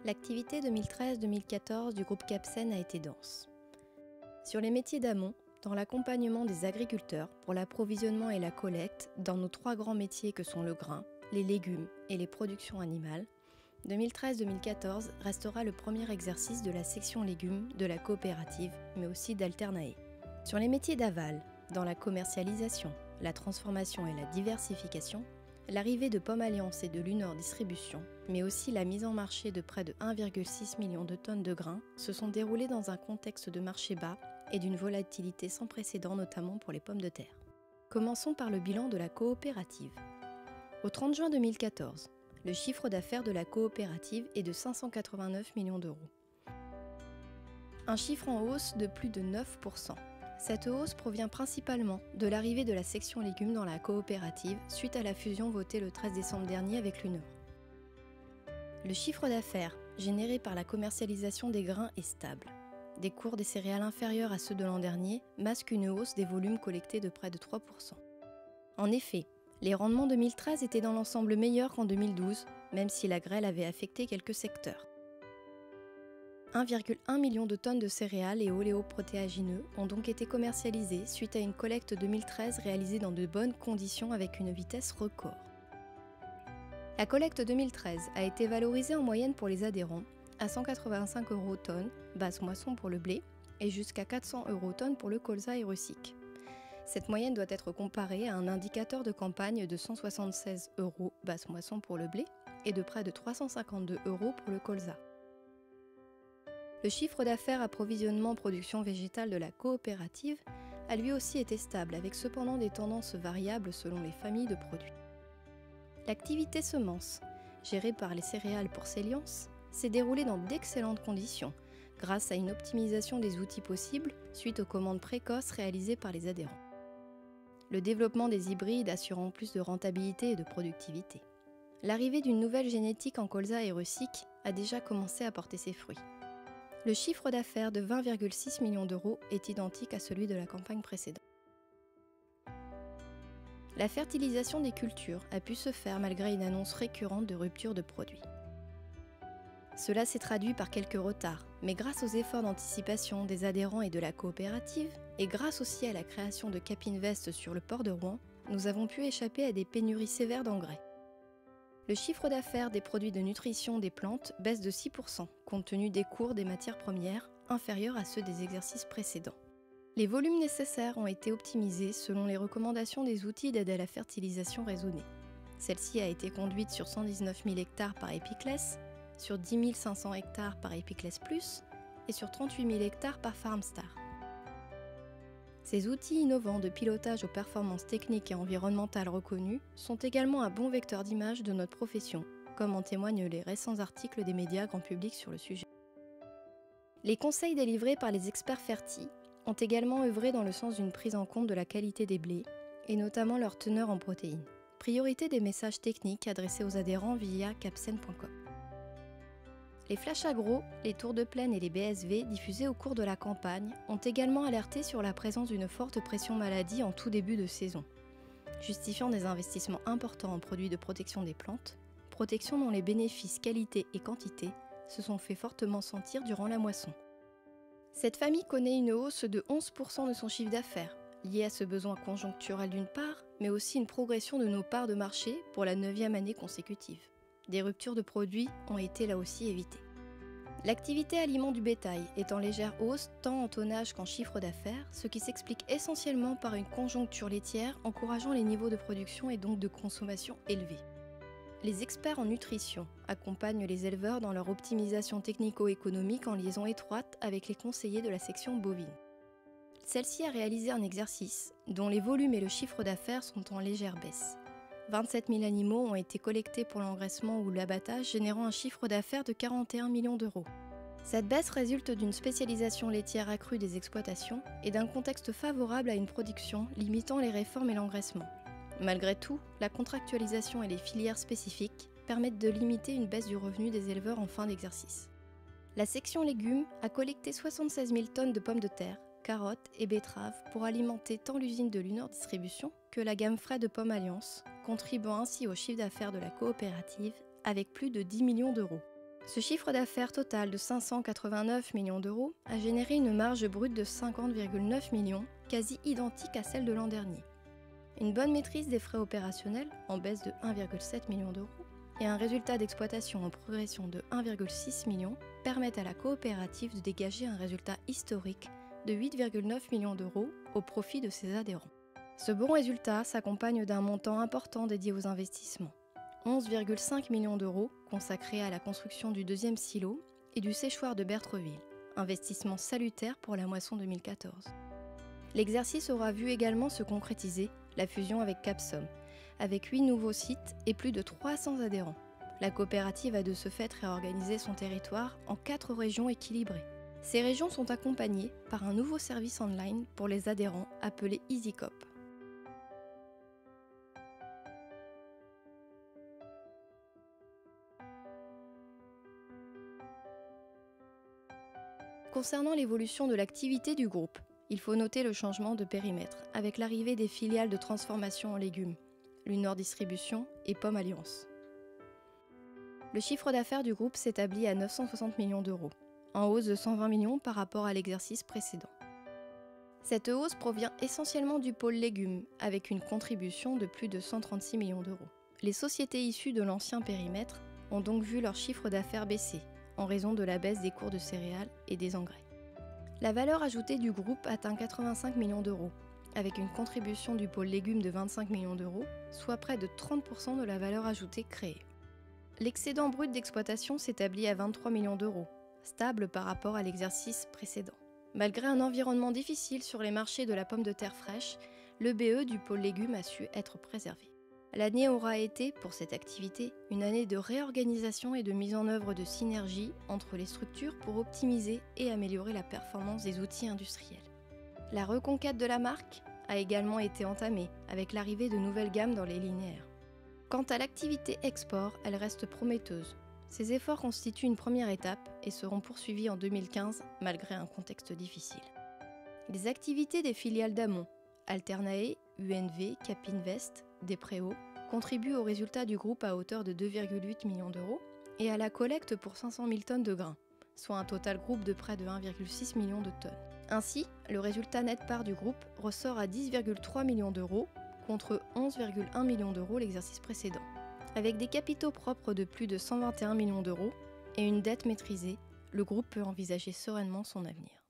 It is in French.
L'activité 2013-2014 du groupe Capsen a été dense. Sur les métiers d'amont, dans l'accompagnement des agriculteurs pour l'approvisionnement et la collecte dans nos trois grands métiers que sont le grain, les légumes et les productions animales, 2013-2014 restera le premier exercice de la section légumes de la coopérative, mais aussi d'Alternae. Sur les métiers d'aval, dans la commercialisation, la transformation et la diversification, l'arrivée de Pomme Alliance et de Lunor Distribution, mais aussi la mise en marché de près de 1,6 million de tonnes de grains, se sont déroulées dans un contexte de marché bas et d'une volatilité sans précédent, notamment pour les pommes de terre. Commençons par le bilan de la coopérative. Au 30 juin 2014, le chiffre d'affaires de la coopérative est de 589 millions d'euros. Un chiffre en hausse de plus de 9%. Cette hausse provient principalement de l'arrivée de la section légumes dans la coopérative suite à la fusion votée le 13 décembre dernier avec Lunor. Le chiffre d'affaires généré par la commercialisation des grains est stable. Des cours des céréales inférieurs à ceux de l'an dernier masquent une hausse des volumes collectés de près de 3%. En effet, les rendements 2013 étaient dans l'ensemble meilleurs qu'en 2012, même si la grêle avait affecté quelques secteurs. 1,1 million de tonnes de céréales et oléoprotéagineux ont donc été commercialisées suite à une collecte 2013 réalisée dans de bonnes conditions avec une vitesse record. La collecte 2013 a été valorisée en moyenne pour les adhérents à 185 € tonne, basse moisson pour le blé, et jusqu'à 400 € tonne pour le colza et russique. Cette moyenne doit être comparée à un indicateur de campagne de 176 € basse moisson pour le blé et de près de 352 € pour le colza. Le chiffre d'affaires approvisionnement production végétale de la coopérative a lui aussi été stable, avec cependant des tendances variables selon les familles de produits. L'activité semences, gérée par les céréales pour Céliance, s'est déroulée dans d'excellentes conditions, grâce à une optimisation des outils possibles suite aux commandes précoces réalisées par les adhérents. Le développement des hybrides assurant plus de rentabilité et de productivité. L'arrivée d'une nouvelle génétique en colza et russique a déjà commencé à porter ses fruits. Le chiffre d'affaires de 20,6 millions d'euros est identique à celui de la campagne précédente. La fertilisation des cultures a pu se faire malgré une annonce récurrente de rupture de produits. Cela s'est traduit par quelques retards, mais grâce aux efforts d'anticipation des adhérents et de la coopérative, et grâce aussi à la création de Capinvest sur le port de Rouen, nous avons pu échapper à des pénuries sévères d'engrais. Le chiffre d'affaires des produits de nutrition des plantes baisse de 6%, compte tenu des cours des matières premières inférieurs à ceux des exercices précédents. Les volumes nécessaires ont été optimisés selon les recommandations des outils d'aide à la fertilisation raisonnée. Celle-ci a été conduite sur 119 000 hectares par Epiclès, sur 10 500 hectares par Epiclès Plus et sur 38 000 hectares par Farmstar. Ces outils innovants de pilotage aux performances techniques et environnementales reconnues sont également un bon vecteur d'image de notre profession, comme en témoignent les récents articles des médias grand public sur le sujet. Les conseils délivrés par les experts fertis ont également œuvré dans le sens d'une prise en compte de la qualité des blés, et notamment leur teneur en protéines. Priorité des messages techniques adressés aux adhérents via capsen.com. Les flashs agro, les tours de plaine et les BSV diffusés au cours de la campagne ont également alerté sur la présence d'une forte pression maladie en tout début de saison, justifiant des investissements importants en produits de protection des plantes, protection dont les bénéfices qualité et quantité se sont fait fortement sentir durant la moisson. Cette famille connaît une hausse de 11% de son chiffre d'affaires, liée à ce besoin conjoncturel d'une part, mais aussi une progression de nos parts de marché pour la 9e année consécutive. Des ruptures de produits ont été là aussi évitées. L'activité aliment du bétail est en légère hausse tant en tonnage qu'en chiffre d'affaires, ce qui s'explique essentiellement par une conjoncture laitière encourageant les niveaux de production et donc de consommation élevés. Les experts en nutrition accompagnent les éleveurs dans leur optimisation technico-économique en liaison étroite avec les conseillers de la section bovine. Celle-ci a réalisé un exercice dont les volumes et le chiffre d'affaires sont en légère baisse. 27 000 animaux ont été collectés pour l'engraissement ou l'abattage, générant un chiffre d'affaires de 41 millions d'euros. Cette baisse résulte d'une spécialisation laitière accrue des exploitations et d'un contexte favorable à une production limitant les réformes et l'engraissement. Malgré tout, la contractualisation et les filières spécifiques permettent de limiter une baisse du revenu des éleveurs en fin d'exercice. La section légumes a collecté 76 000 tonnes de pommes de terre, carottes et betteraves pour alimenter tant l'usine de Lunor Distribution que la gamme frais de Pomme Alliance, contribuant ainsi au chiffre d'affaires de la coopérative avec plus de 10 millions d'euros. Ce chiffre d'affaires total de 589 millions d'euros a généré une marge brute de 50,9 millions, quasi identique à celle de l'an dernier. Une bonne maîtrise des frais opérationnels, en baisse de 1,7 million d'euros, et un résultat d'exploitation en progression de 1,6 million permettent à la coopérative de dégager un résultat historique de 8,9 millions d'euros au profit de ses adhérents. Ce bon résultat s'accompagne d'un montant important dédié aux investissements. 11,5 millions d'euros consacrés à la construction du deuxième silo et du séchoir de Bertreville, investissement salutaire pour la moisson 2014. L'exercice aura vu également se concrétiser la fusion avec Capsum, avec 8 nouveaux sites et plus de 300 adhérents. La coopérative a de ce fait réorganisé son territoire en 4 régions équilibrées. Ces régions sont accompagnées par un nouveau service online pour les adhérents appelé EasyCoop. Concernant l'évolution de l'activité du groupe, il faut noter le changement de périmètre avec l'arrivée des filiales de transformation en légumes, Lunor Distribution et Pomme Alliance. Le chiffre d'affaires du groupe s'établit à 960 millions d'euros, en hausse de 120 millions par rapport à l'exercice précédent. Cette hausse provient essentiellement du pôle légumes, avec une contribution de plus de 136 millions d'euros. Les sociétés issues de l'ancien périmètre ont donc vu leur chiffre d'affaires baisser, en raison de la baisse des cours de céréales et des engrais. La valeur ajoutée du groupe atteint 85 millions d'euros, avec une contribution du pôle légumes de 25 millions d'euros, soit près de 30% de la valeur ajoutée créée. L'excédent brut d'exploitation s'établit à 23 millions d'euros, stable par rapport à l'exercice précédent. Malgré un environnement difficile sur les marchés de la pomme de terre fraîche, le BE du pôle légumes a su être préservé. L'année aura été, pour cette activité, une année de réorganisation et de mise en œuvre de synergies entre les structures pour optimiser et améliorer la performance des outils industriels. La reconquête de la marque a également été entamée avec l'arrivée de nouvelles gammes dans les linéaires. Quant à l'activité export, elle reste prometteuse. Ces efforts constituent une première étape et seront poursuivis en 2015 malgré un contexte difficile. Les activités des filiales d'amont, Alternae, UNV, Capinvest, Despréaux, contribuent au résultat du groupe à hauteur de 2,8 millions d'euros et à la collecte pour 500 000 tonnes de grains, soit un total groupe de près de 1,6 million de tonnes. Ainsi, le résultat net part du groupe ressort à 10,3 millions d'euros contre 11,1 millions d'euros l'exercice précédent. Avec des capitaux propres de plus de 121 millions d'euros et une dette maîtrisée, le groupe peut envisager sereinement son avenir.